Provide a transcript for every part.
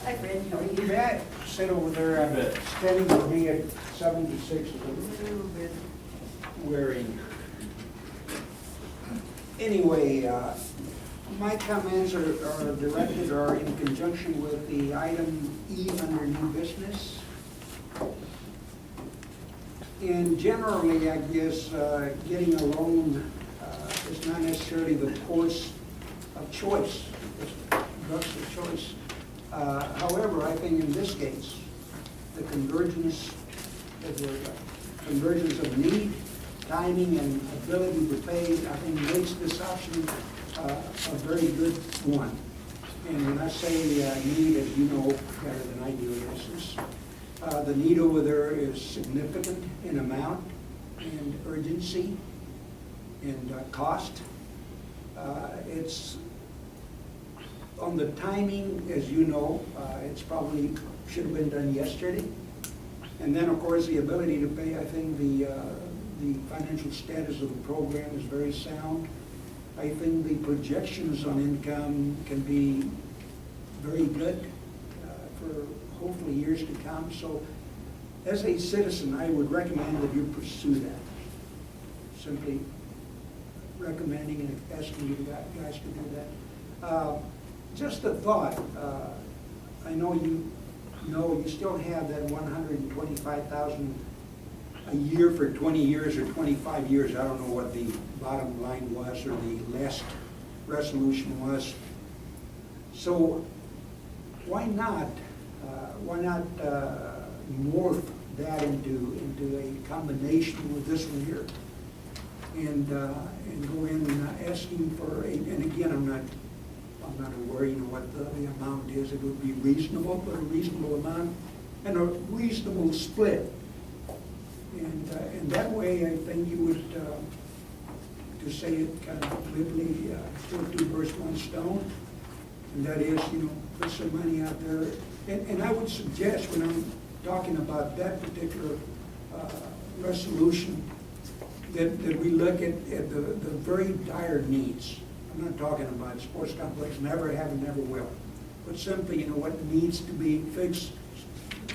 Hi, Fred. How are you? May I sit over there? I'm standing with me at 76 is a little bit wearing. Anyway, my comments are directed or in conjunction with the item E under new business. And generally, I guess, getting a loan is not necessarily the course of choice, it's drugs of choice. However, I think in this case, the convergence of need, timing, and ability to pay, I think makes this option a very good one. And when I say need, as you know better than I do, in essence, the need over there is significant in amount and urgency and cost. It's on the timing, as you know, it's probably should have been done yesterday. And then, of course, the ability to pay, I think the financial status of the program is very sound. I think the projections on income can be very good for hopefully years to come. So as a citizen, I would recommend that you pursue that. Simply recommending and asking you guys to do that. Just a thought, I know you still have that $125,000 a year for 20 years or 25 years. I don't know what the bottom line was or the last resolution was. So why not morph that into a combination with this one here, and go in asking for and again, I'm not aware, what the amount is. It would be reasonable, but a reasonable amount and a reasonable split. And that way, I think you would, to say it kind of glibly, kill two birds with one stone. And that is, put some money out there. And I would suggest, when I'm talking about that particular resolution, that we look at the very dire needs. I'm not talking about sports complex, never have and never will. But simply, what needs to be fixed.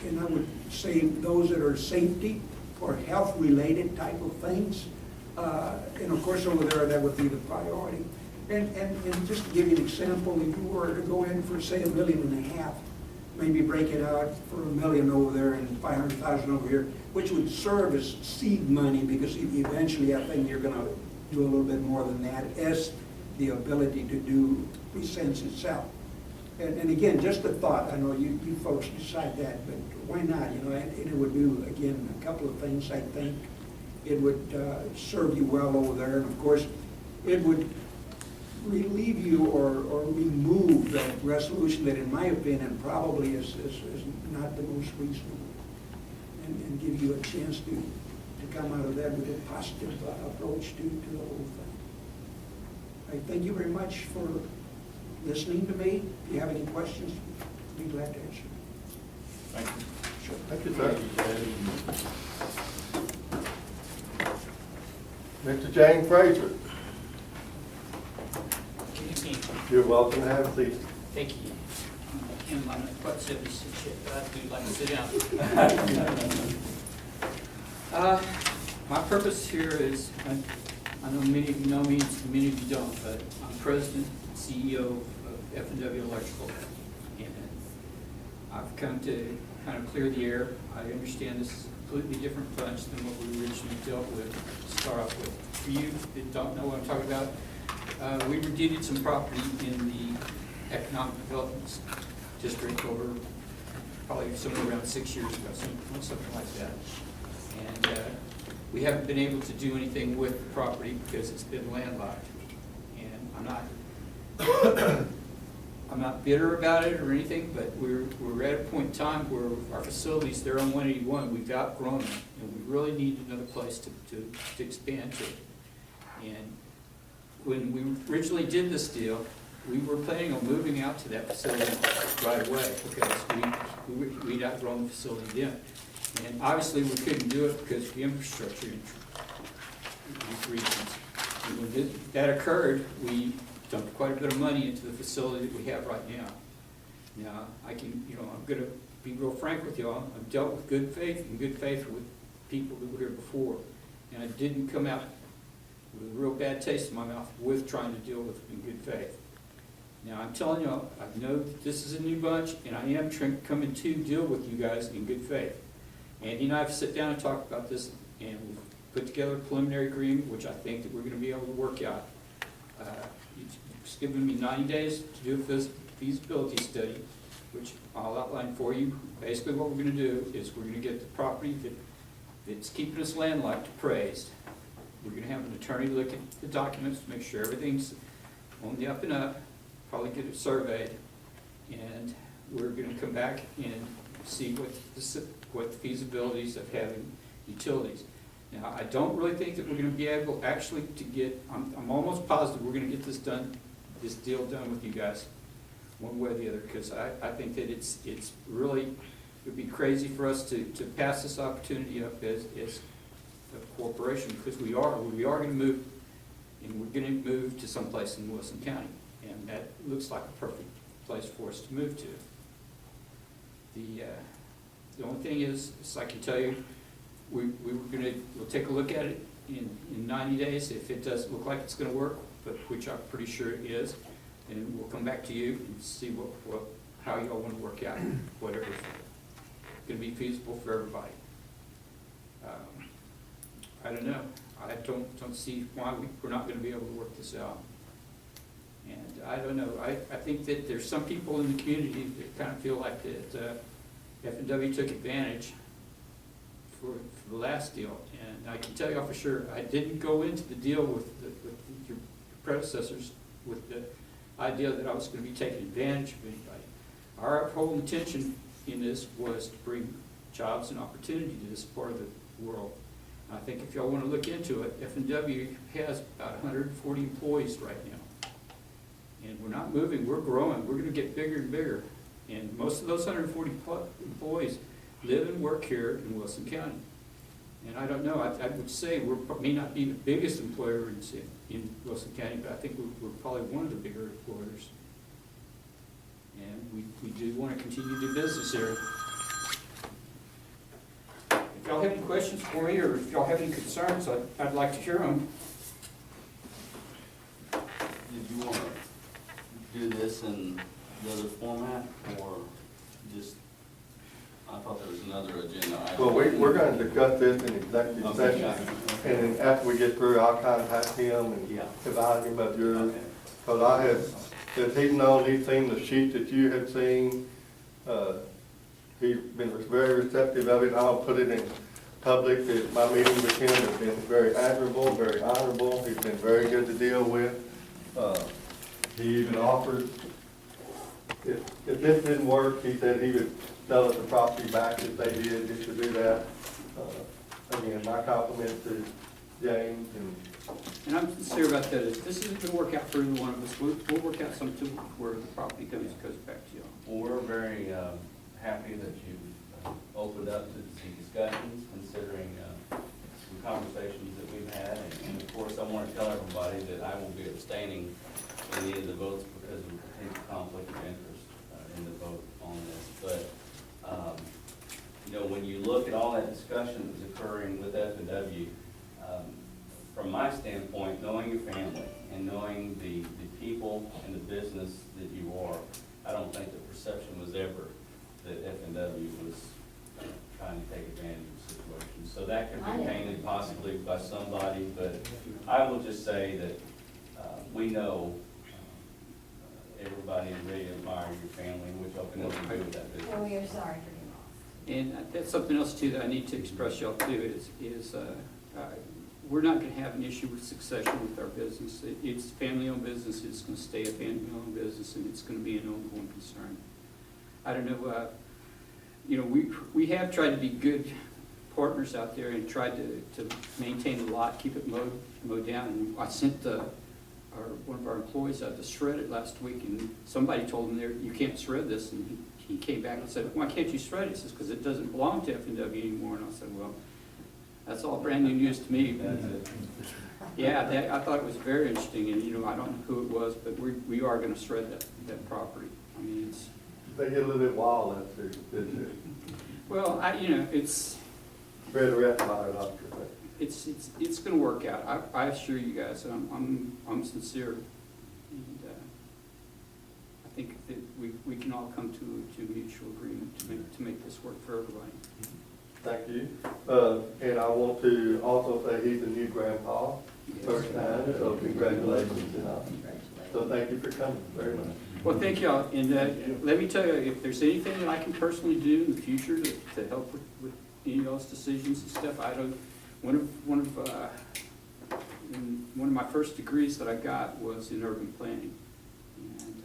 And I would say those that are safety or health-related type of things. And of course, over there, that would be the priority. And just to give you an example, if you were to go in for, say, $1.5 million, maybe break it out for $1 million over there and $500,000 over here, which would serve as seed money, because eventually I think you're going to do a little bit more than that as the ability to do presents itself. And again, just a thought. I know you folks decide that, but why not? And it would do, again, a couple of things. I think it would serve you well over there, and of course, it would relieve you or remove that resolution that, in my opinion, probably is not the most reasonable, and give you a chance to come out of that with a positive approach to the whole thing. I thank you very much for listening to me. If you have any questions, I'd be glad to answer. Thank you. Sure. Thank you, sir. Mr. Jane Fraser, you're welcome to have a seat. Thank you. I'm not quite 76 yet, but I do like to sit down. My purpose here is, I know many of you know me, many of you don't, but I'm president and CEO of F&W Electrical. And I've come to kind of clear the air. I understand this is a completely different bunch than what we originally dealt with to start off with. For you that don't know what I'm talking about, we redeeded some property in the Economic Development District over probably somewhere around 6 years ago, something like that. And we haven't been able to do anything with the property because it's been landlocked. And I'm not bitter about it or anything, but we're at a point in time where our facilities, they're on 181, we've outgrown them, and we really need another place to expand to. And when we originally did this deal, we were planning on moving out to that facility right away because we'd outgrown the facility then. And obviously we couldn't do it because of the infrastructure reasons. And when that occurred, we dumped quite a bit of money into the facility that we have right now. Now, I can, I'm gonna be real frank with y'all, I've dealt with good faith with people that were here before. And I didn't come out with a real bad taste in my mouth with trying to deal with it in good faith. Now, I'm telling y'all, I know that this is a new bunch, and I am coming to deal with you guys in good faith. Andy and I have sit down and talked about this, and we've put together a preliminary agreement, which I think that we're gonna be able to work out. It's given me 90 days to do a feasibility study, which I'll outline for you. Basically, what we're gonna do is we're gonna get the property that's keeping us landlocked appraised. We're gonna have an attorney look at the documents, make sure everything's on the up and up, probably get it surveyed, and we're gonna come back and see what the feasibilities of having utilities. Now, I don't really think that we're gonna be able actually to get, I'm almost positive we're gonna get this deal done with you guys, one way or the other, because I think that it's really, it would be crazy for us to pass this opportunity up as a corporation, because we are gonna move, and we're gonna move to someplace in Wilson County, and that looks like a perfect place for us to move to. The only thing is I can tell you, we'll take a look at it in 90 days. If it doesn't look like it's gonna work, but which I'm pretty sure it is, and we'll come back to you and see how y'all wanna work out whatever's gonna be feasible for everybody. I don't know. I don't see why we're not gonna be able to work this out. And I don't know. I think that there's some people in the community that kind of feel like that F&W took advantage for the last deal. And I can tell you for sure, I didn't go into the deal with your predecessors with the idea that I was going to be taking advantage of anybody. Our whole intention in this was to bring jobs and opportunity to this part of the world. I think if y'all want to look into it, F&W has about 140 employees right now. And we're not moving, we're growing, we're going to get bigger and bigger. And most of those 140 employees live and work here in Wilson County. And I don't know, I would say we may not be the biggest employer in Wilson County, but I think we're probably one of the bigger employers. And we do want to continue to do business here. If y'all have any questions for me, or if y'all have any concerns, I'd like to hear them. Did you want to do this in the other format, or just, I thought there was another agenda item? Well, we're going to discuss this in executive session, and then after we get through, I'll contact him and advise him of yours. Because I have, as he's known, he's seen the sheet that you have seen. He's been very receptive of it. I'll put it in public that my meeting with him has been very admirable, very honorable. He's been very good to deal with. He even offered, if this didn't work, he said he would sell us the property back if they did, just to do that. Again, my compliments to James. And I'm sincere about that. If this isn't going to work out for either one of us, we'll work out something where the property goes back to y'all. Well, we're very happy that you've opened up to the discussions, considering some conversations that we've had. And of course, I want to tell everybody that I will be abstaining in any of the votes because of potential conflict of interest in the vote on this. But, when you look at all that discussion that's occurring with F&W, from my standpoint, knowing your family and knowing the people and the business that you are, I don't think the perception was ever that F&W was trying to take advantage of the situation. So that could be painted possibly by somebody, but I will just say that we know everybody really admires your family and what y'all can do with that business. Oh, we are sorry for your loss. And that's something else too that I need to express y'all too, is we're not going to have an issue with succession with our business. It's family-owned business, it's going to stay a family-owned business, and it's going to be an ongoing concern. I don't know, we have tried to be good partners out there and tried to maintain the lot, keep it mowed down. And I sent one of our employees out to shred it last week, and somebody told him, you can't shred this, and he came back and said, why can't you shred it? He says, because it doesn't belong to F&W anymore. And I said, well, that's all brand new news to me. Yeah, I thought it was very interesting, and I don't know who it was, but we are going to shred that property. I mean, They get a little bit wild out there, didn't they? Well, it's Read the rest about it, after, but it's gonna work out. I assure you guys, I'm sincere. And I think that we can all come to a mutual agreement to make this work for everybody. thank you. And I want to also say he's a new grandpa, first time, so congratulations. So thank you for coming very much. Well, thank y'all, and let me tell you, if there's anything that I can personally do in the future to help with any of those decisions and stuff, one of my first degrees that I got was in urban planning, and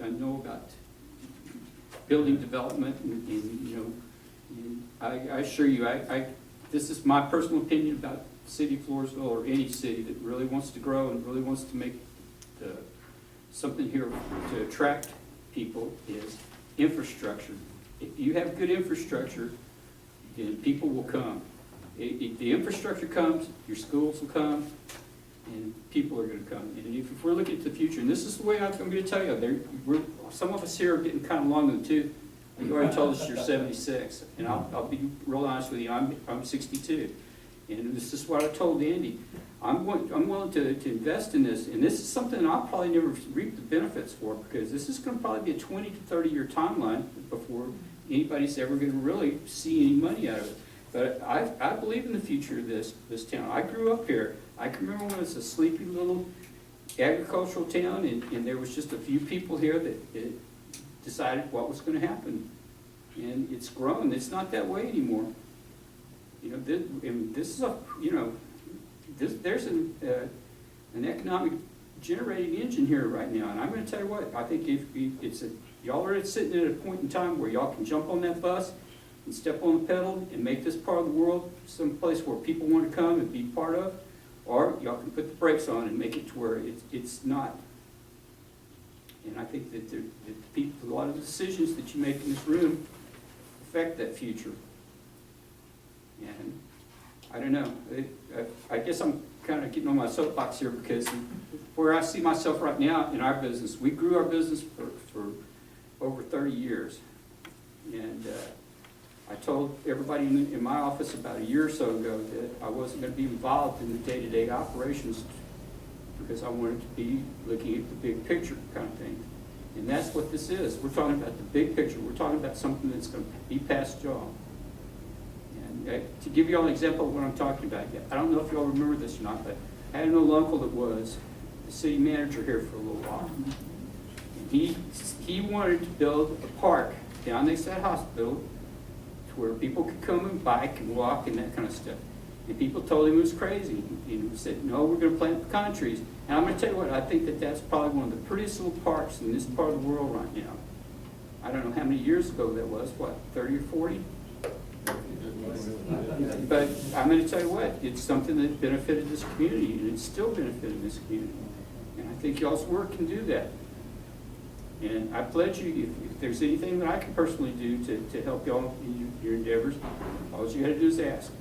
I know about building development, and I assure you, this is my personal opinion about the city of Floresville, or any city that really wants to grow and really wants to make something here to attract people, is infrastructure. If you have good infrastructure, then people will come. If the infrastructure comes, your schools will come, and people are going to come. And if we're looking at the future, and this is the way I'm going to tell you, some of us here are getting kind of long in the tooth. You already told us you're 76, and I'll be real honest with you, I'm 62. And this is what I told Andy. I'm willing to invest in this, and this is something I'll probably never reap the benefits for, because this is going to probably be a 20 to 30-year timeline before anybody's ever going to really see any money out of it. But I believe in the future of this town. I grew up here. I can remember when it was a sleepy little agricultural town, and there was just a few people here that decided what was going to happen. And it's grown. It's not that way anymore. This is there's an economic generating engine here right now, and I'm going to tell you what, I think y'all are sitting at a point in time where y'all can jump on that bus and step on the pedal and make this part of the world some place where people want to come and be part of, or y'all can put the brakes on and make it to where it's not. And I think that a lot of the decisions that you make in this room affect that future. And I don't know, I guess I'm kind of getting on my soapbox here, because where I see myself right now in our business, we grew our business for over 30 years. And I told everybody in my office about a year or so ago that I wasn't going to be involved in the day-to-day operations, because I wanted to be looking at the big picture kind of thing. And that's what this is. We're talking about the big picture. We're talking about something that's going to be past y'all. And to give you all an example of what I'm talking about, I don't know if you all remember this or not, but I had an old uncle that was the city manager here for a little while. And he wanted to build a park down next to that hospital to where people could come and bike and walk and that kind of stuff. And people told him it was crazy. And he said, no, we're going to plant pecan trees. And I'm going to tell you what, I think that that's probably one of the prettiest little parks in this part of the world right now. I don't know how many years ago that was, what, 30 or 40? But I'm going to tell you what, it's something that benefited this community, and it's still benefiting this community. And I think y'all's work can do that. And I pledge you, if there's anything that I can personally do to help y'all in your endeavors, all you got to do is ask.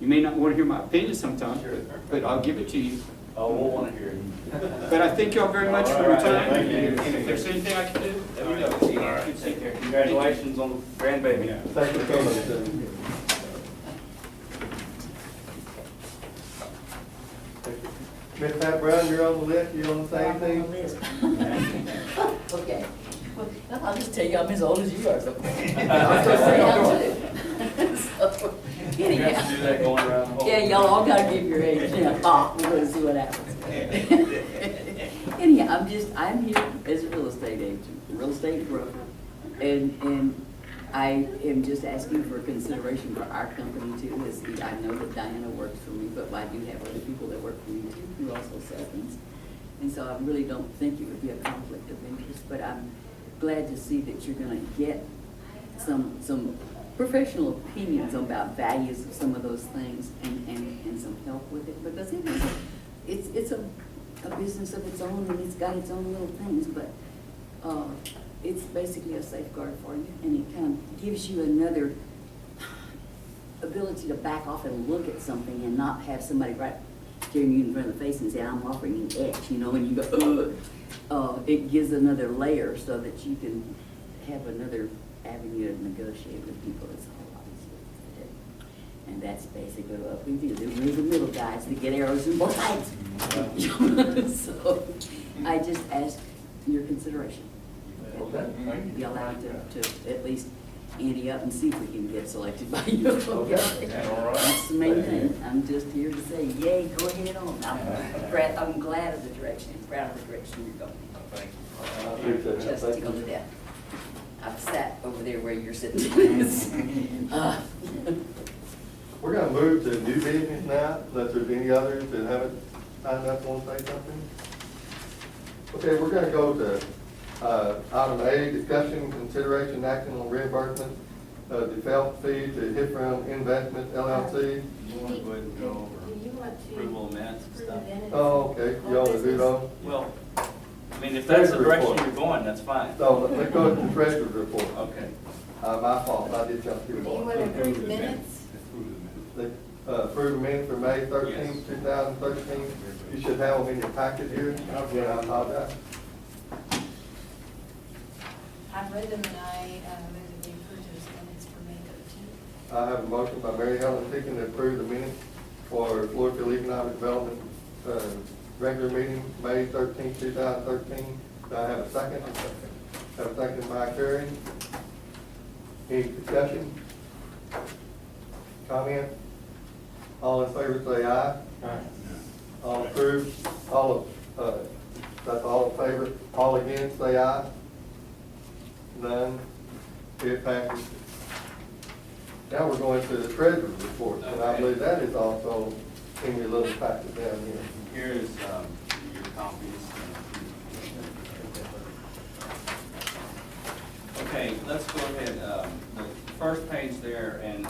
You may not want to hear my opinion sometimes, but I'll give it to you. Oh, we'll want to hear it. But I thank y'all very much for your time. Thank you. And if there's anything I can do, let me know. All right. You take care. Congratulations on the grandbaby. Thank you for coming. Miss Pat Brown, you're on the list, you on the same thing? Okay. Well, I'll just tell you I'm as old as you are, so. So, You have anyhow. to do that going around the whole. Yeah, y'all all gotta give your age, we're gonna see what happens. Anyhow, I'm here as a real estate agent, real estate broker, and I am just asking for consideration for our company too, as I know that Diana works for me, but I do have other people that work for me too, who also sell things. And so I really don't think it would be a conflict of interest, but I'm glad to see that you're gonna get some professional opinions about values of some of those things and some help with it, because it's a business of its own, and it's got its own little things, but it's basically a safeguard for you, and it kind of gives you another ability to back off and look at something and not have somebody right staring you in front of the face and say, I'm offering an X, and you go, ugh. It gives another layer so that you can have another avenue to negotiate with people, that's all obviously to do. And that's basically what we do, we're the middle guys that get arrows in both sides. So, I just ask your consideration. Okay, thank you. Be allowed to at least ante up and see if we can get selected by you. Okay. All right. That's the main thing. I'm just here to say, yay, go ahead on. I'm glad of the direction, proud of the direction you're going. Thank you. I appreciate that. Just Thank tickled to you. death. I've sat over there where you're sitting. We're gonna move to new business now, unless there's any others that haven't signed up, want to say something? Okay, we're gonna go to, item A, discussion, consideration, action on reimbursement of default fee to Hipram Investment LLC. You want to go ahead and go over Do you want to? approval of minutes and approve stuff? the minutes? Oh, okay, you want to do those? Well, I mean, if that's the direction you're going, that's fine. So, let's go to the treasurer's report. Okay. My fault, I did jump Do too you far. want to approve the minutes? Approve the minutes for May 13th, 2013. You should have them in your packet here. Again, I apologize. I've read them and I move that we approve those minutes for May 13th. I have a motion by Mary Helen Deacon to approve the minutes for Floresville Economic Development, regular meeting, May 13th, 2013. Do I have a second? Have a second by Carrie. Any discussion? Comment? All in favor say aye. Aye. All approved, that's all in favor. All against say aye. None. It passes. Now we're going to the treasurer's report, and I believe that is also in your little packet down here. Here is your copies. Okay, let's go ahead, the first page there, and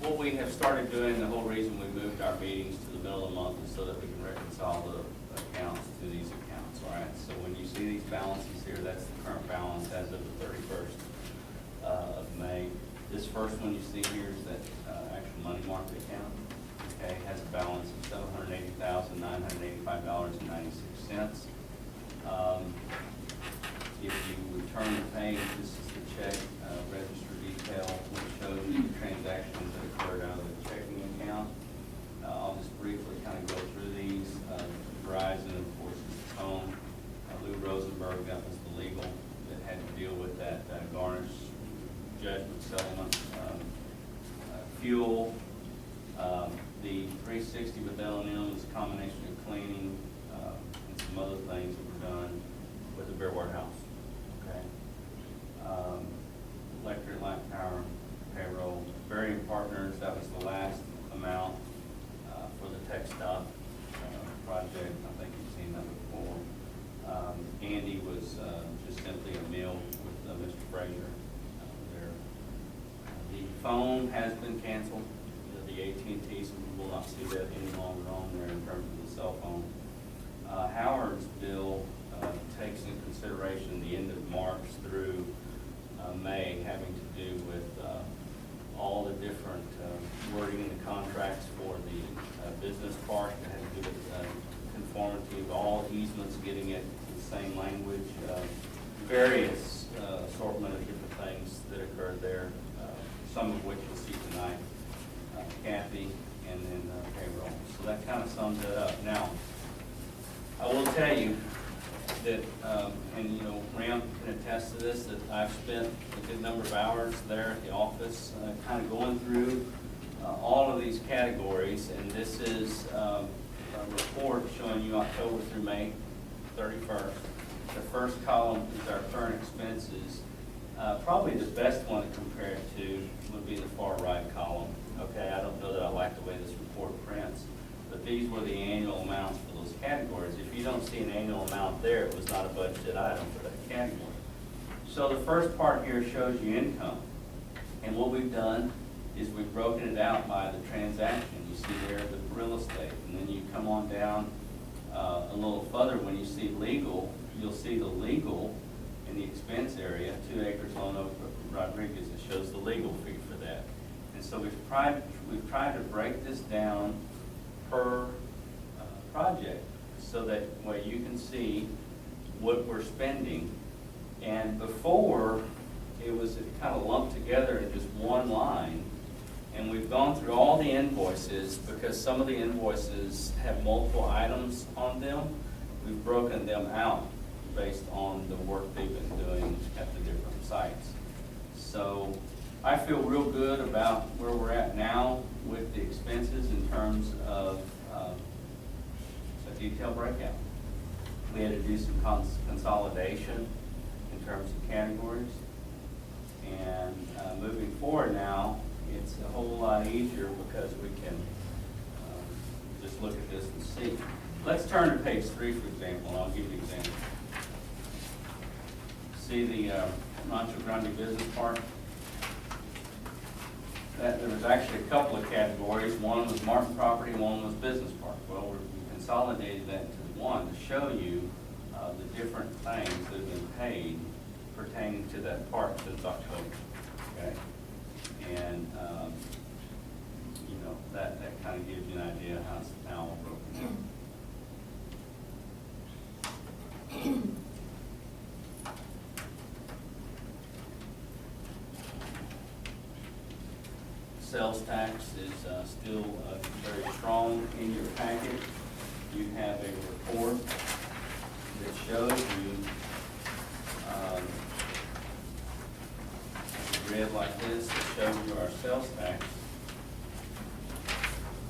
what we have started doing, the whole reason we moved our meetings to the middle of the month is so that we can reconcile the accounts to these accounts, all right? So when you see these balances here, that's the current balance as of the 31st of May. This first one you see here is that actual money market account, okay, has a balance of $780,985.96. If you return the page, this is the check register detail, which shows you the transactions that occurred out of the checking account. I'll just briefly kind of go through these. Verizon, of course, is the phone. Lou Rosenberg, that was the legal that had to deal with that garnish judgment settlement. Fuel, the 360 with L&M is a combination of cleaning and some other things that were done with the Bear Warehouse. Okay. Electric, light, power, payroll, Variant Partners, that was the last amount for the tech stop project. I think you've seen that before. Andy was just simply a meal with Mr. Frazier there. The phone has been canceled. The AT&T, so we will not see that any longer on there in terms of the cell phone. Howard's bill takes into consideration the end of March through May, having to do with all the different wording in the contracts for the business park that had to do with conformity of all easements, getting it the same language, various assortment of different things that occurred there, some of which you'll see tonight, Kathy, and then payroll. So that kind of sums it up. Now, I will tell you that, and you know, Ram can attest to this, that I've spent a good number of hours there at the office, kind of going through all of these categories, and this is a report showing you October through May 31st. The first column is our current expenses. Probably the best one to compare it to would be the far right column. Okay, I don't know that I like the way this report prints, but these were the annual amounts for those categories. If you don't see an annual amount there, it was not a budgeted item for that category. So the first part here shows you income. And what we've done is we've broken it out by the transaction. You see there the real estate. And then you come on down a little further. When you see legal, you'll see the legal in the expense area, 2 acres Lone Oak Rodriguez. It shows the legal fee for that. And so we've tried to break this down per project so that way you can see what we're spending And before, it was kind of lumped together in just one line. And we've gone through all the invoices, because some of the invoices have multiple items on them. We've broken them out based on the work they've been doing at the different sites. So I feel real good about where we're at now with the expenses in terms of a detailed breakout. We had to do some consolidation in terms of categories. And moving forward now, it's a whole lot easier because we can just look at this and see. Let's turn to page 3, for example, and I'll give you an example. See the Rancho Grande Business Park? There was actually a couple of categories. One was Martin property, one was business park. Well, we consolidated that into one to show you the different things that have been paid pertaining to that park since October. Okay? And, you know, that kind of gives you an idea how it's now all broken down. Sales tax is still very strong in your packet. You have a report that shows you, read like this, that shows you our sales tax.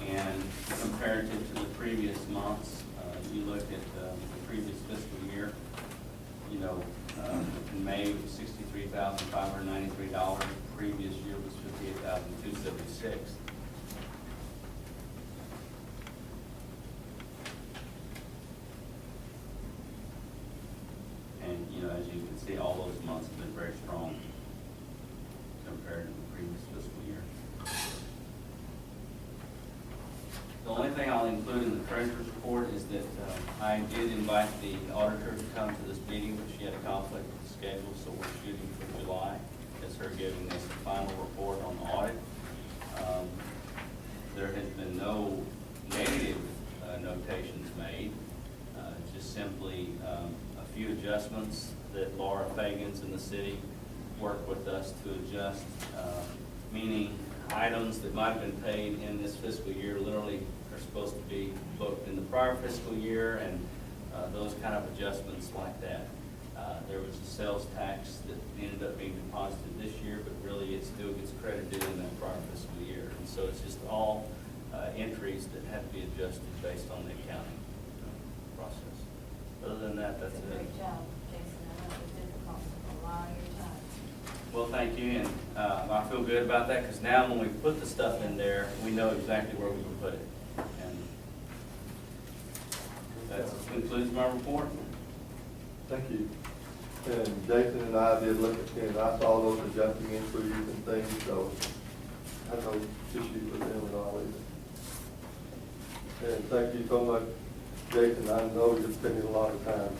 And comparative to the previous months, you look at the previous fiscal year, you know, in May it was $63,593. Previous year was $58,276. And, you know, as you can see, all those months have been very strong compared to the previous fiscal year. The only thing I'll include in the treasurer's report is that I did invite the auditor to come to this meeting, but she had a conflict with the schedule, so we're shooting for July. As her giving us the final report on the audit. There has been no negative notations made, just simply a few adjustments that Laura Fagans in the city worked with us to adjust, meaning items that might have been paid in this fiscal year literally are supposed to be booked in the prior fiscal year, and those kind of adjustments like that. There was a sales tax that ended up being deposited this year, but really it still gets credited in that prior fiscal year. And so it's just all entries that have to be adjusted based on the accounting process. Other than that, that's it. Great job, Jason. I know it was difficult, a lot of your time. Well, thank you, and I feel good about that, because now when we put the stuff in there, we know exactly where we can put it. And that concludes my report. Thank you. And Jason and I did look at, and I saw those adjusting entries and things, so I have no issue with them at all either. And thank you so much, Jason. I know you're spending a lot of time.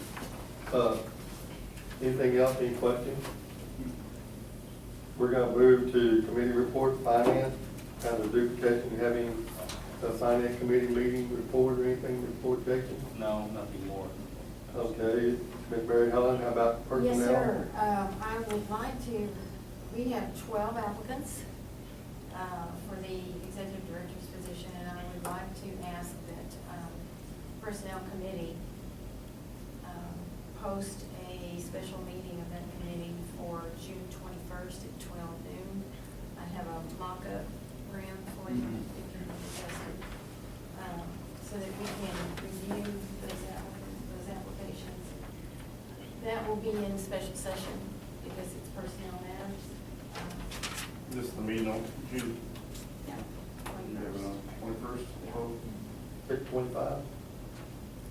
Anything else, any questions? We're gonna move to committee report, finance, kind of duplication. You have any finance committee meeting report or anything to report, Jason? No, nothing more. Okay, Ms. Mary Helen, how about personnel? Yes, sir. I would like to, we have 12 applicants for the executive director's position, and I would like to ask that personnel committee post a special meeting of that committee for June 21st at 12 noon. I have a mock-up room for you, if you can discuss it, so that we can review those applications. That will be in special session because it's personnel matters. This is the meeting on June Yeah, 21st. Yeah. 6:25?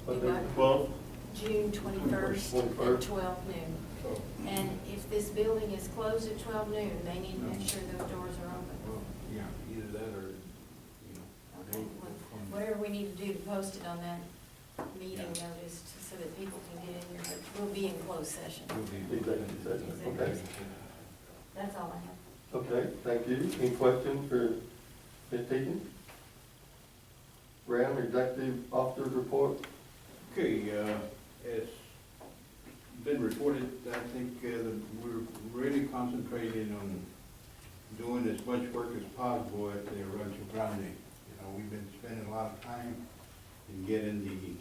What day? You got- 12? June 21st at 21st. 12 noon. And if this building is closed at 12 noon, they need to make sure those doors are open. Yeah, either that or, Okay, whatever we need to do to post it on that meeting notice so that people can get in here, but we'll be in closed session. Executive session, okay. That's all I have. Okay, thank you. Any questions for Ms. Teagan? Graham, Executive Officer's Report? Okay, as been reported, I think, that we're really concentrating on doing as much work as possible at the Rancho Grande. You know, we've been spending a lot of time in getting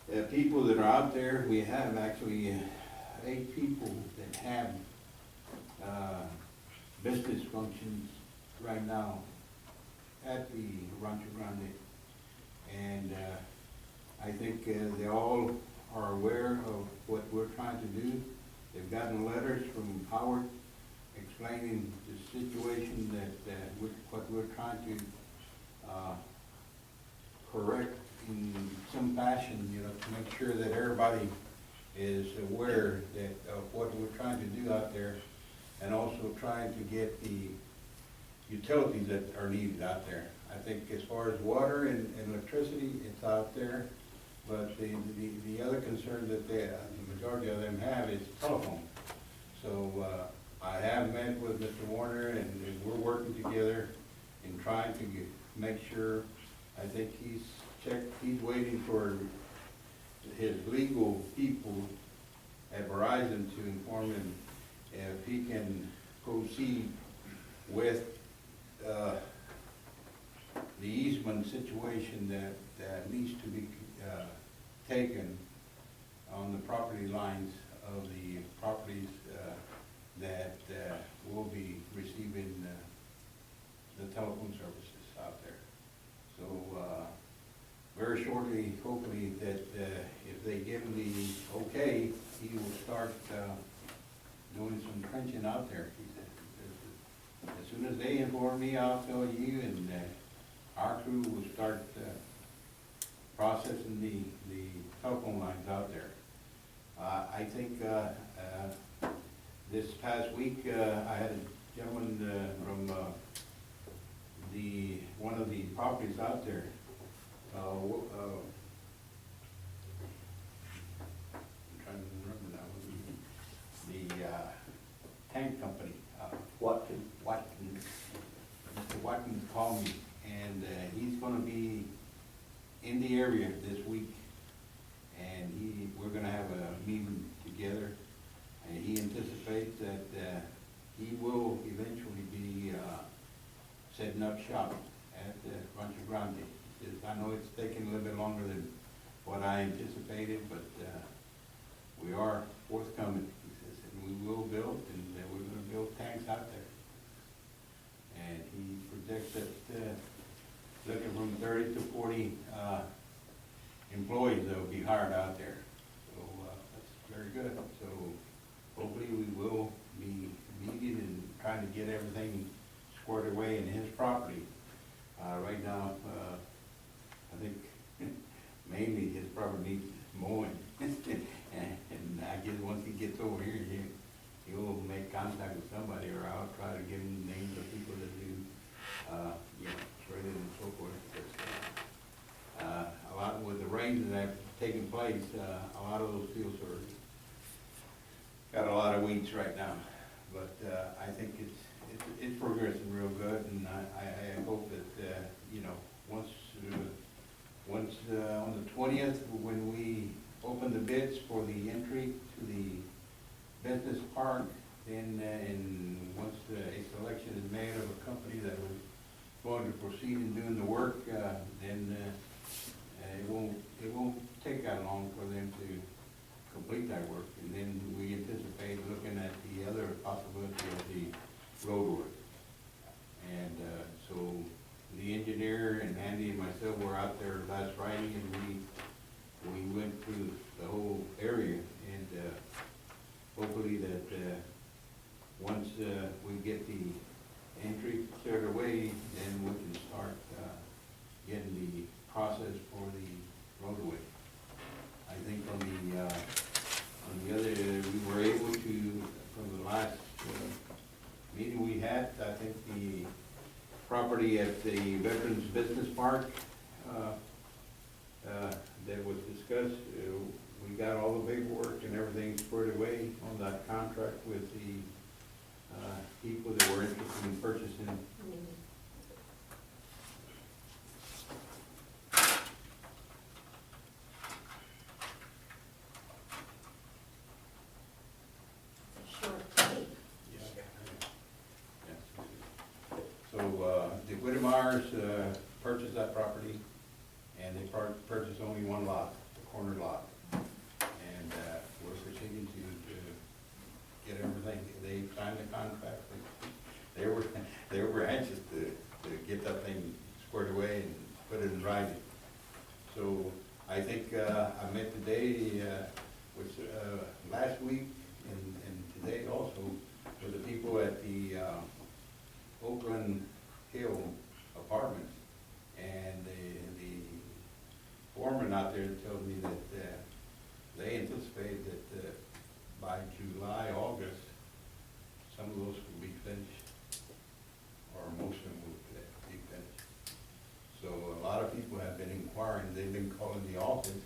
the people that are out there. We have actually 8 people that have business functions right now at the Rancho Grande. And I think they all are aware of what we're trying to do. They've gotten letters from Howard explaining the situation what we're trying to correct in some fashion, you know, to make sure that everybody is aware of what we're trying to do out there, and also trying to get the utilities that are needed out there. I think as far as water and electricity, it's out there, but the other concern that the majority of them have is telephone. So I have met with Mr. Warner, and we're working together in trying to make sure. I think he's waiting for his legal people at Verizon to inform him if he can proceed with the easement situation that needs to be taken on the property lines of the properties that will be receiving the telephone services out there. So very shortly, hopefully, that if they give him the okay, he will start doing some trenching out there. He said, as soon as they inform me, I'll tell you, and our crew will start processing the telephone lines out there. I think this past week, I had a gentleman from one of the properties out there. I'm trying to remember now. The tank company. Watkins. Mr. Watkins called me, and he's going to be in the area this week, and we're going to have a meeting together, and he anticipates that he will eventually be setting up shop at Rancho Grande. He says, I know it's taking a little bit longer than what I anticipated, but we are forthcoming. He says, and we will build, and we're going to build tanks out there. And he projects that looking from 30 to 40 employees that will be hired out there. So that's very good. So hopefully we will be meeting and trying to get everything squared away in his property. Right now, I think mainly his property needs mowing. And I guess once he gets over here, he'll make contact with somebody, or I'll try to give him names of people that do, shredded and so forth. But, a lot with the rains that have taken place, a lot of those fields got a lot of weeds right now. But I think it's progressing real good, and I hope that once on the 20th, when we open the bids for the entry to the business park, then and once a selection is made of a company that was going to proceed in doing the work, then it won't take that long for them to complete that work. And then we anticipate looking at the other possibility of the road work. And so the engineer and Andy and myself were out there last Friday, and we went through the whole area, and hopefully that once we get the entry cleared away, then we can start getting the process for the roadway. I think on the other, we were able to, from the last meeting we had, I think the property at the Veterans Business Park that was discussed, we got all the paperwork and everything squared away on that contract with the people that were interested in purchasing. Myers purchased that property, and they purchased only one lot, the corner lot. And we're proceeding to get everything, they signed the contract. They were anxious to get that thing squared away and put it in writing. So I think I met today, which last week and today also, with the people at the Oakland Hill Apartments. And the foreman out there told me that they anticipate that by July, August, some of those will be finished, or most of them will be finished. So a lot of people have been inquiring, they've been calling the office,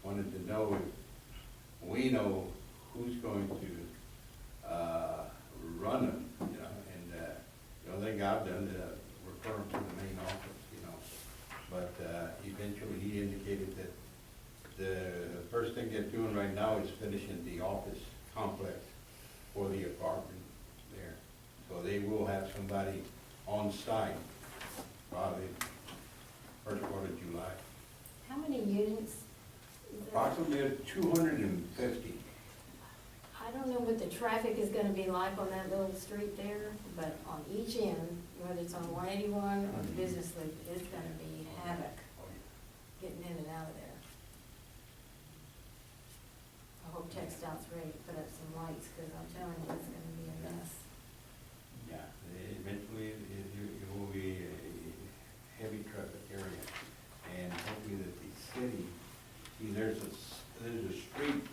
wanted to know if we know who's going to run them, you know, and the only thing I've done is refer them to the main office, you know. But eventually he indicated that the first thing they're doing right now is finishing the office complex for the apartment there. So they will have somebody on site probably first quarter of July. How many units? is there? Approximately 250. I don't know what the traffic is gonna be like on that little street there, but on each end, whether it's on 181 or the business loop, it's gonna be havoc getting in and out of there. I hope TxDOT's ready to put up some lights, because I'm telling you, it's gonna be a mess. Yeah, eventually it will be a heavy traffic area. And hopefully that the city, see, there's a street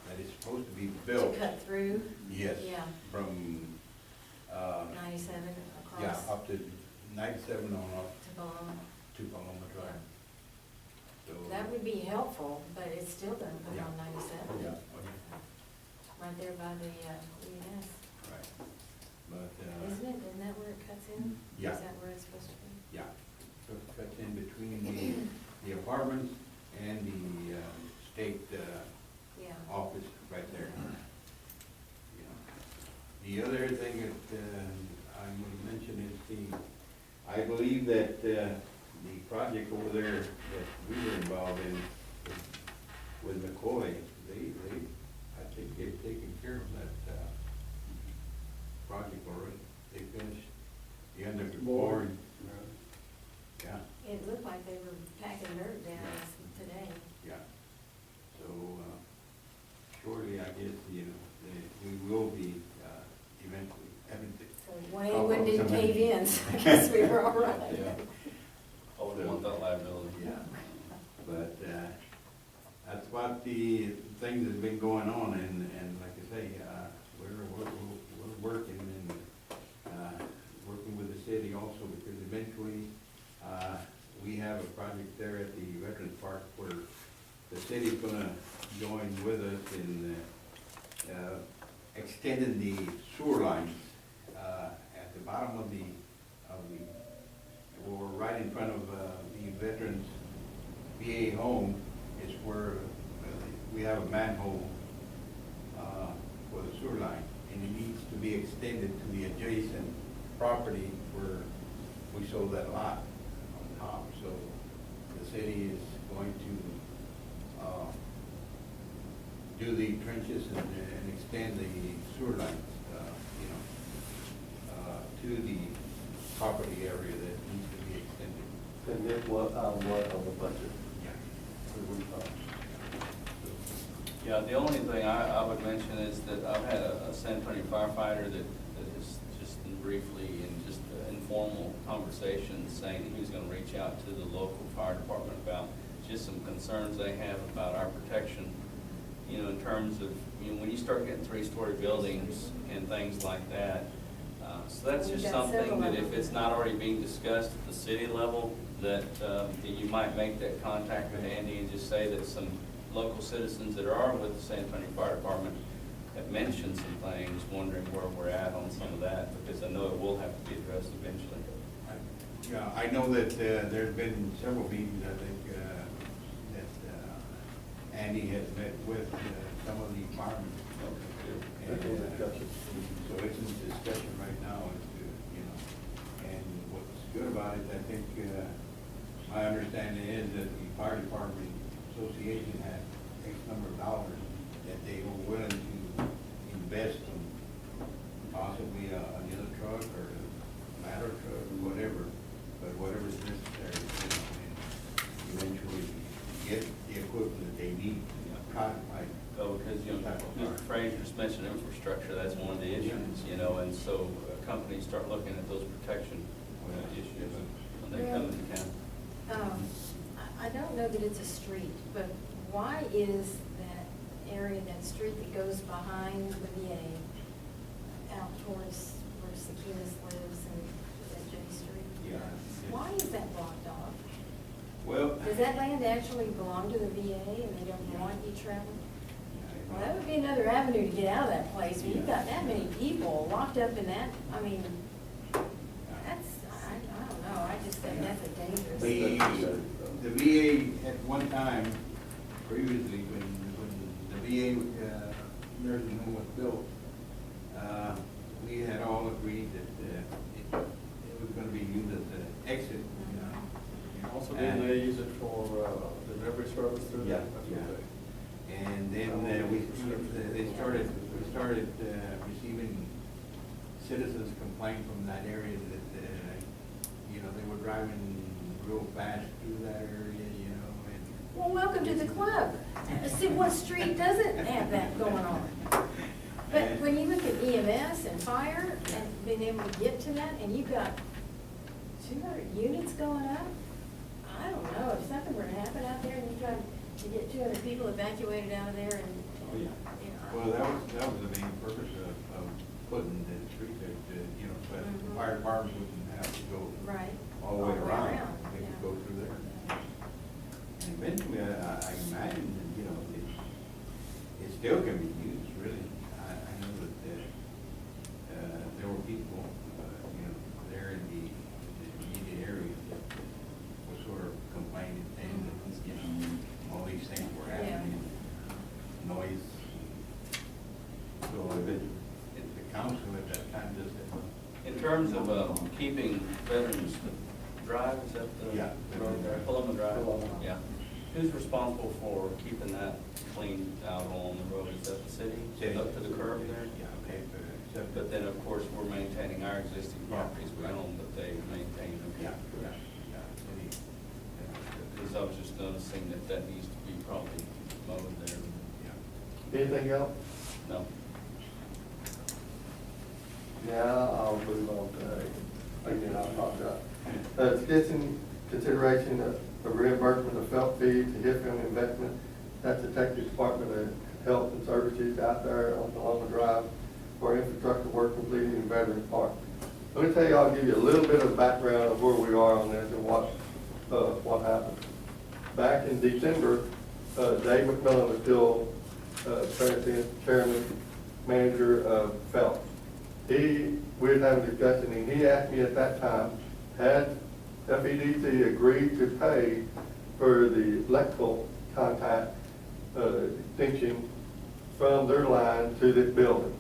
that is supposed to be built. To cut through? Yes. Yeah. From, 97 yeah, across up to 97 on up to Paloma. to Paloma Drive. So. That would be helpful, but it's still gonna put Yeah. on 97. Oh, yeah, oh, yeah, Right there by the EMS. right. But, Isn't it? Isn't that where it cuts in? Yeah. Is that where it's supposed to be? yeah, so it cuts in between the apartments and the state Yeah. office right there. You know. The other thing that I'm going to mention is I believe that the project over there that we were involved in with McCoy, I think they've taken care of that project already. They finished the underboard. Yeah, It looked like they were packing dirt down today. yeah. So shortly, I guess, you know, we will be eventually having to. So 181 didn't cave in, so I guess we were all right. Yeah. I would want that liability. Yeah, but that's about the things that have been going on, and like I say, we're working and working with the city also, because eventually we have a project there at the Veterans Park where the city's gonna join with us in extending the sewer lines at the bottom of the or right in front of the Veterans VA home is where we have a manhole for the sewer line, and it needs to be extended to the adjacent property where we sold that lot on top. So the city is going to do the trenches and extend the sewer lines, to the property area that needs to be extended. And then what on the budget? Yeah. Yeah, the only thing I would mention is that I've had a San Antonio firefighter that is just briefly in just informal conversations saying that he was gonna reach out to the local fire department about just some concerns they have about our protection, you know, in terms of, you know, when you start getting 3-story buildings and things like that. So that's We've just got something several that of if them. it's not already being discussed at the city level, that you might make that contact with Andy and just say that some local citizens that are with the San Antonio Fire Department have mentioned some things, wondering where we're at on some of that, because I know it will have to be addressed eventually. Yeah, I know that there's been several meetings, I think, that Andy has met with some of the firemen. And, so it's in discussion right now, as to, you know, and what's good about it think, my understanding is that the fire department association had X number of dollars that they were willing to invest in possibly another truck or a ladder truck or whatever, but whatever's necessary, and eventually get the equipment that they need, like. Oh, because, you know, Type of car. Mr. Fraser just mentioned infrastructure, that's one of the issues, you know, and so companies start looking at those protection issues when they come into town. I don't know that it's a street, but why is that area, that street that goes behind the VA out towards where Sakinas lives and that J Street? Yeah. Why is that blocked off? Well. Does that land actually belong to the VA and they don't want you traveling? Well, that would be another avenue to get out of that place. When you've got that many people locked up in that, I mean, that's, I don't know, I just think that's a dangerous. The VA at one time, previously, when the VA nursing home was built, we had all agreed that it was gonna be used as an exit, you know. Also, didn't they use it for delivery service through Yeah, that? That's what they- And then we started receiving citizens complaint from that area that, you know, they were driving real fast through that area, you know, and. Well, welcome to the club. See, what street doesn't have that going on? But when you look at EMS and fire and being able to get to that, and you've got 200 units going up, I don't know, if something were to happen out there and you've got to get 200 people evacuated out of there and, Oh, yeah. you know. Well, that was the main purpose of putting the street there, you know, so that the Mhm. fire department wouldn't have to go Right. all the way around. They yeah. could go through there. And eventually, I imagine that, you know, it still can be used, really. I know that, there were people, you know, there in the immediate area that were sort of complaining, saying that, you know, all these things were happening, noise. So the council at that time just said, well, In terms of keeping Veterans Drive, is that the Yeah. road there? Paloma Drive? Paloma. Yeah. Who's responsible for keeping that cleaned out along the road? Is that the city? City. Up to the curb there? yeah, okay, except. But then, of course, we're maintaining our existing Yeah. properties we own, but they maintain them. Yeah, city. Because I was just noticing that that needs to be probably mowed there. Yeah. Anything else? No. Yeah, I'll move on to, again, I apologize. Discussing consideration of reimbursement of felt fee to Hiffield Investment. That's the Texas Department of Health and Services out there on Paloma Drive for infrastructure work completed in Veterans Park. Let me tell you, I'll give you a little bit of background of where we are on this and what happened. Back in December, Dave McMillan was still president, chairman, manager of Phelps. We were having a discussion, and he asked me at that time, had FEDC agreed to pay for the electrical contact extension from their line to this building?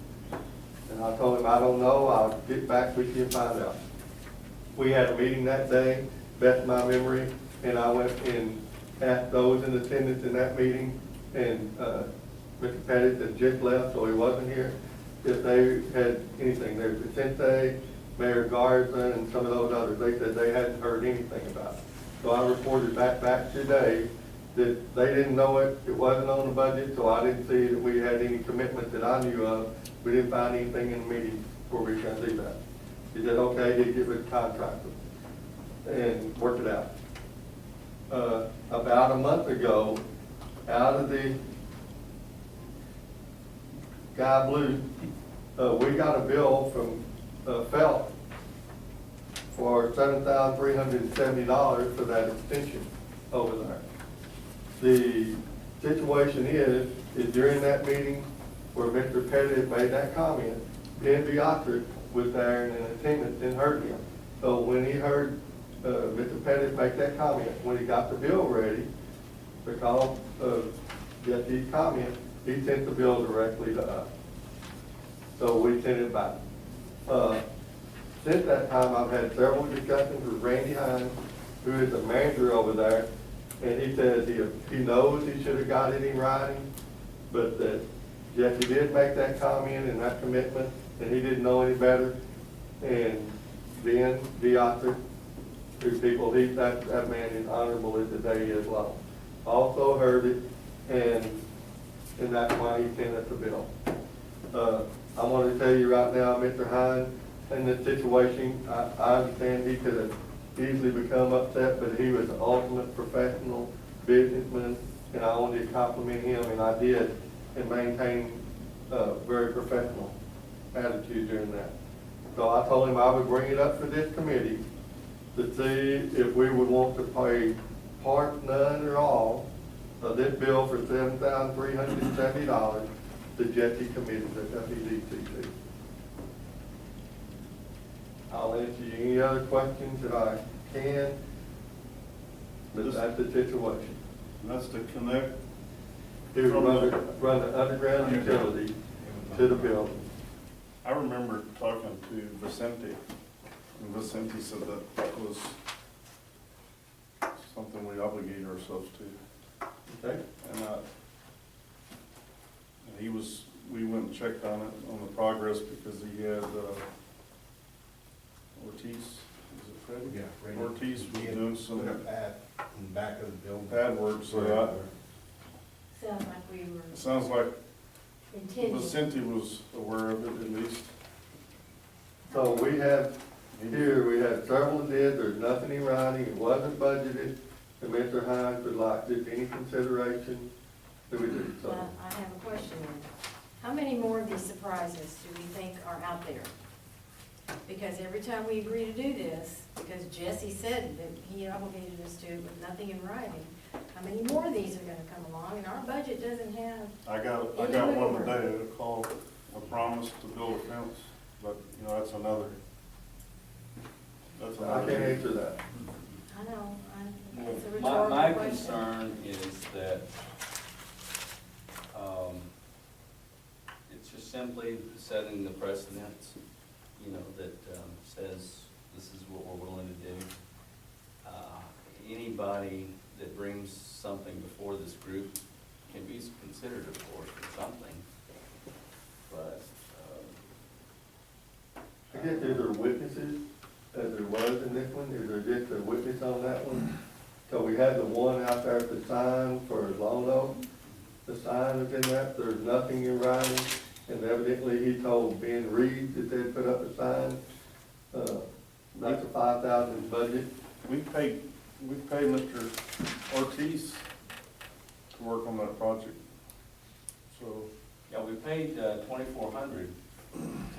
And I told him, I don't know, I'll get back with you and find out. We had a meeting that day, best of my memory, and I went and asked those in attendance in that meeting, and Mr. Pettit had just left, so he wasn't here, if they had anything. There's Vicente, Mayor Garza, and some of those others. They said they hadn't heard anything about it. So I reported back today that they didn't know it, it wasn't on the budget, so I didn't see that we had any commitment that I knew of. We didn't find anything in the meeting where we can see that. He said, okay, he'd get with the contractor and work it out. About a month ago, out of the Sky Blue, we got a bill from Phelps for $7,370 for that extension over there. The situation is during that meeting where Mr. Pettit made that comment, Dan Beatrice was there and in attendance and heard him. So when he heard Mr. Pettit make that comment, when he got the bill ready, because of Jesse's comment, he sent the bill directly to us. So we sent it back. since that time, I've had several discussions with Randy Hines, who is the manager over there, and he says he knows he should have got it in writing, but that Jesse did make that comment and that commitment, and he didn't know any better. And Ben DeArthur, who people, that man is honorable as the day is long. Also heard it, and that's why he sent us a bill. I want to tell you right now, Mr. Hines, in this situation, I understand he could have easily become upset, but he was the ultimate professional businessman, and I wanted to compliment him, and I did, and maintain a very professional attitude during that. So I told him I would bring it up for this committee to see if we would want to pay part, none, or all of this bill for $7,370 to Jesse Committee, the WDCC. I'll answer you any other questions that I can, but that's the situation. And that's to connect. He would run the underground utility to the building. I remember talking to Vicente, and Vicente said that was something we obligated ourselves to. Okay? And we went and checked on it, on the progress, because he had, Ortiz, is it Fred? Yeah, right. Ortiz was doing some Put a pad in the back of the building. pad work, so Sounds like we were it sounds like intending. Vicente was aware of it at least. So we have, here, we have several bids, there's nothing in writing, it wasn't budgeted, and Mr. Hines would like this any consideration that we do, so. Well, I have a question then. How many more of these surprises do we think are out there? Because every time we agree to do this, because Jesse said that he obligated us to it with nothing in writing, how many more of these are gonna come along, and our budget doesn't have, I got one today, a call, a promise to build a fence, but, that's another. I can't answer that. I know, it's a My rhetorical question. concern is that, it's just simply setting the precedence, that, says this is what we're willing to do. Anybody that brings something before this group can be considered, of course, for something, but, I guess is there witnesses, as there was in this one, is there just a witness on that one? So we had the one out there at the sign for Lone Oak, the sign is in that, there's nothing in writing, and evidently he told Ben Reed that they'd put up a sign. That's a $5,000 budget. We paid Mr. Ortiz to work on that project, so. yeah, we paid $2,400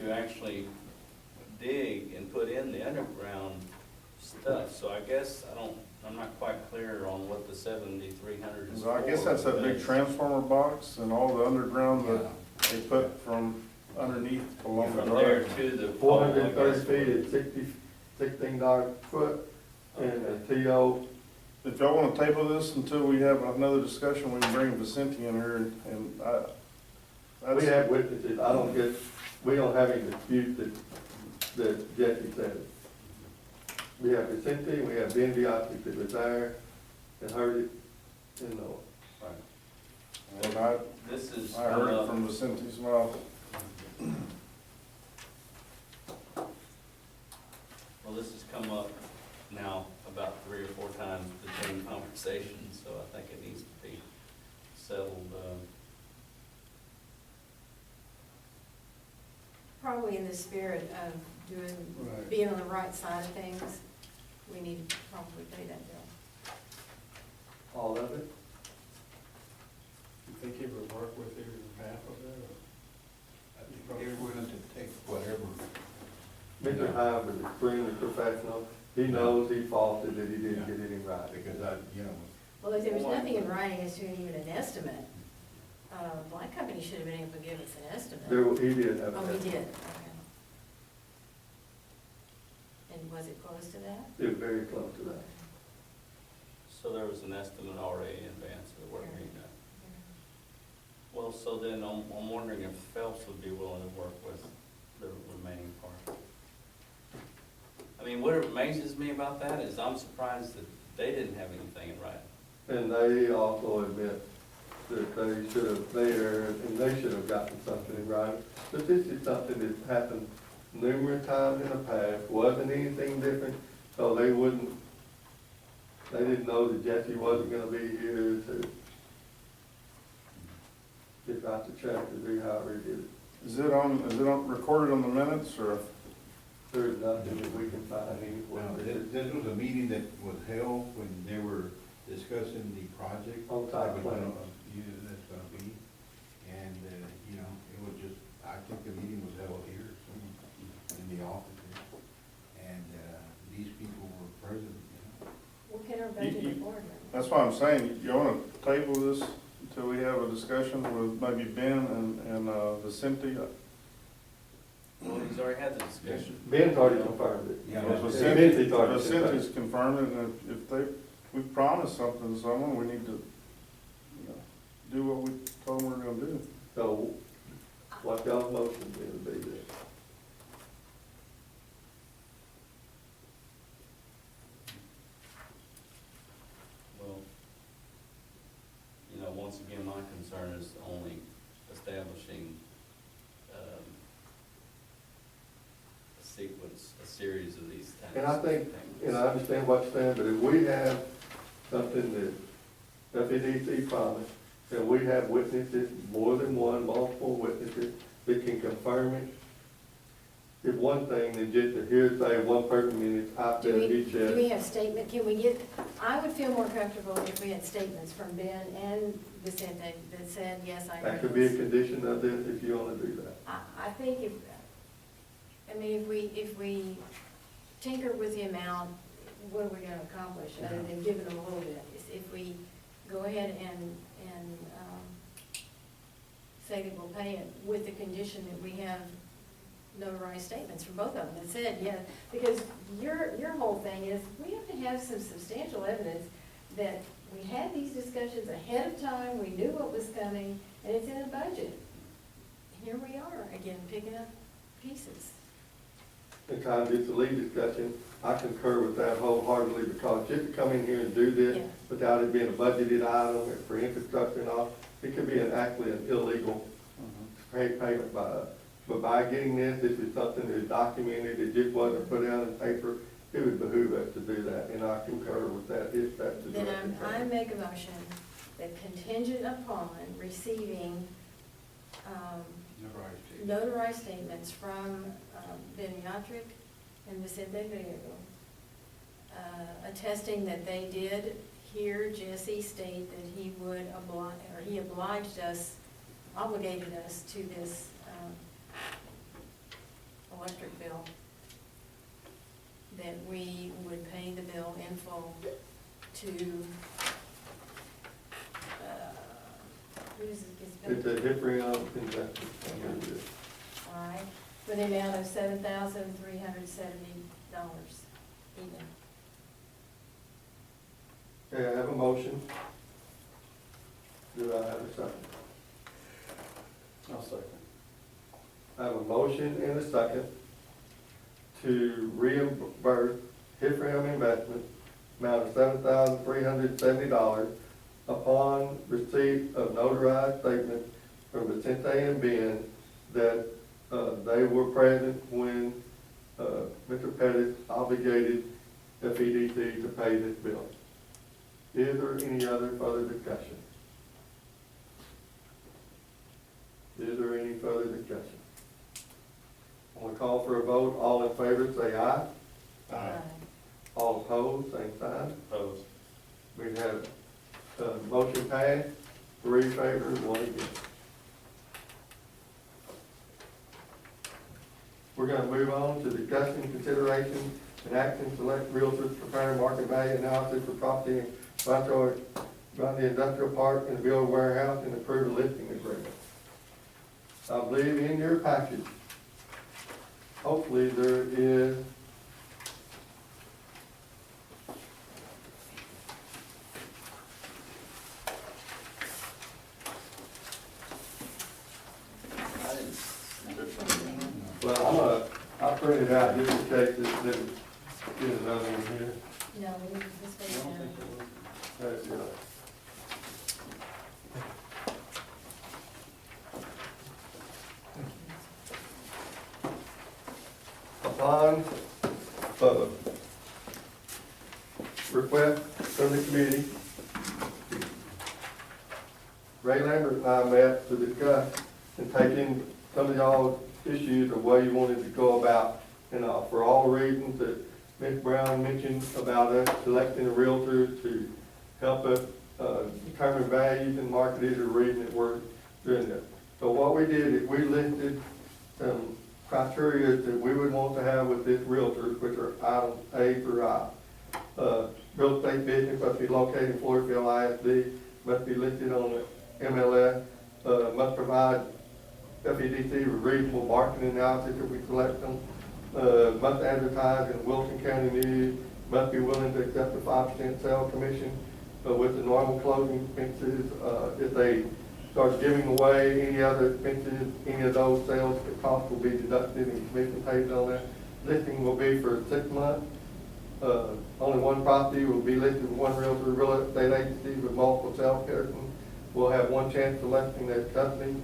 to actually dig and put in the underground stuff, so I guess I'm not quite clear on what the $7,300 is for. I guess that's that big transformer box and all the underground that they put from underneath along the From there drive. to the pole, I guess. 430 feet at $16 a foot, and a TO. If y'all wanna table this until we have another discussion, we can bring Vicente in here and We have witnesses, we don't have any dispute that Jesse said. We have Vicente, we have Ben Diossi that was there and heard it and know it. And This is. I heard it from Vicente's mouth. Well, this has come up now about 3 or 4 times between conversations, so I think it needs to be settled. Probably in the spirit of Right. being on the right side of things, we need to probably pay that bill. All of it? You think he would work with you half of it? They're willing to take whatever. Mr. Hines was extremely professional. He knows he faulted that he didn't get it in writing. Because Well, if there was nothing in writing as to even an estimate, Black Company should have been able to give us an estimate. He did have Oh, that. he did, okay. And was it close to that? It was very close to that. So there was an estimate already in advance of the work being done. Well, so then I'm wondering if Phelps would be willing to work with the remaining part. mean, what amazes me about that is I'm surprised that they didn't have anything in writing. And they also admit that they should have, they erred, and they should have gotten something in writing. But this is something that happened numerous times in the past, wasn't anything different, so they didn't know that Jesse wasn't gonna be here to get out the check to do however he did it. Is it on, recorded on the minutes, or? There's nothing that we can find anywhere. Now, this was a meeting that was held when they were discussing the project. On site plan. That's gonna be, and, you know, it was just, I think the meeting was held here, somewhere in the office here. And, these people were present, you know. What can our budget afford? That's why I'm saying, you wanna table this until we have a discussion with maybe Ben and Vicente? Well, he's already had the discussion. Ben's already confirmed it. Yeah. Vicente's already confirmed Vicente's it. confirmed it, and we promised something to someone, we need to, you know, do what we told them we're gonna do. So, what y'all's motion is, be this. Well, you know, once again, my concern is only establishing a sequence, a series of these types And I of think, payments. and I understand what you're saying, but if we have something that FEDC promised, and we have witnesses, more than one, multiple witnesses, that can confirm it, it's one thing than just a hearsay of one person and it's out there, he Do said. we have statement, can we get, I would feel more comfortable if we had statements from Ben and Vicente that said, yes, I agree. That could be a condition of this if you wanna do that. I think if we tinker with the amount, what are we gonna accomplish, other than giving them a little bit? If we go ahead and say that we'll pay it with the condition that we have notarized statements from both of them that said, yeah, because your whole thing is, we have to have some substantial evidence that we had these discussions ahead of time, we knew what was coming, and it's in the budget. Here we are, again, picking up pieces. And kind of just a lead discussion, I concur with that wholeheartedly, because just to come in here and do this Yeah. without it being a budgeted item for infrastructure and all, it could be actually an illegal payment by us. But by getting this is something that is documented, it just wasn't put out in paper, it would behoove us to do that, and I concur with that, if that's the Then direction. I make a motion that contingent upon receiving notarized statements from Ben Yatrick and Vicente Villego, attesting that they did hear Jesse state that he would he obliged us, obligated us to this electric bill, that we would pay the bill in full to, who is it? It's a HIPAA investment. All right, for the amount of $7,370 even. Okay, I have a motion. Do I have a second? I'll second. I have a motion and a second to reimburse HIPAA investment amount of $7,370 upon receipt of notarized statement from Vicente and Ben that they were present when Mr. Pettis obligated FEDC to pay this bill. Is there any other further discussion? Is there any further discussion? I'm going to call for a vote. All in favor, say aye. All opposed, same sign. Opposed. We have motion passed, 3 in favor, 1 against. We're going to move on to discussion, consideration, and action, select realtors prepare market value analysis for property in around the industrial park and the build warehouse and approve a listing agreement. I believe in your package, hopefully there is well, I printed out just in case that Get another one here. No, this I goes don't down. think it was. That's it. Upon, request from the committee, Ray Lambert and I met to discuss and take in some of y'all's issues of where you wanted to go about, for all the reasons that Ms. Brown mentioned about us selecting a realtor to help us determine values and market is the reason that we're doing this. So what we did is we listed some criteria that we would want to have with this realtor, which are items A through I. Real estate business must be located in Floresville ISD, must be listed on the MLS, must provide FEDC with reasonable marketing analysis if we select them, must advertise in Wilson County News, must be willing to accept a 5% sales commission with the normal closing expenses. If they start giving away any other expenses, any of those sales, the cost will be deducted and commission paid on that. Listing will be for 6 months. Only one property will be listed with one realtor, real estate agency with multiple sales persons. We'll have one chance selecting that company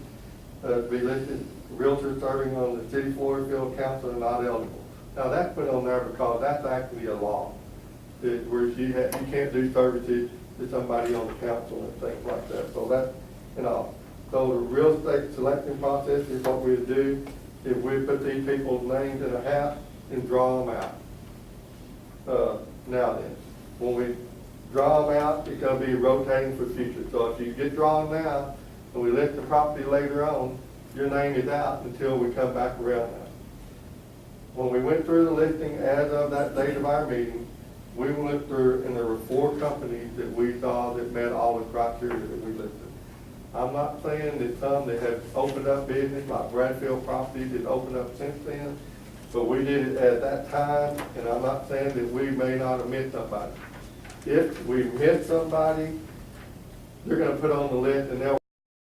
to be listed. Realtor serving on the city Floresville council are not eligible. Now that's put on there because that's actually a law. Where you can't do services to somebody on the council and things like that. So that's, so the real estate selection process is what we do, is we put these people's names in a hat and draw them out. Now then, when we draw them out, it's gonna be rotating for future. So if you get drawn now, and we list the property later on, your name is out until we come back around now. When we went through the listing as of that date of our meeting, we went through, and there were 4 companies that we saw that met all the criteria that we listed. I'm not saying that some that have opened up business, like Bradfield Properties, has opened up since then, but we did it at that time, and I'm not saying that we may not have missed somebody. If we miss somebody, they're gonna put on the list and they'll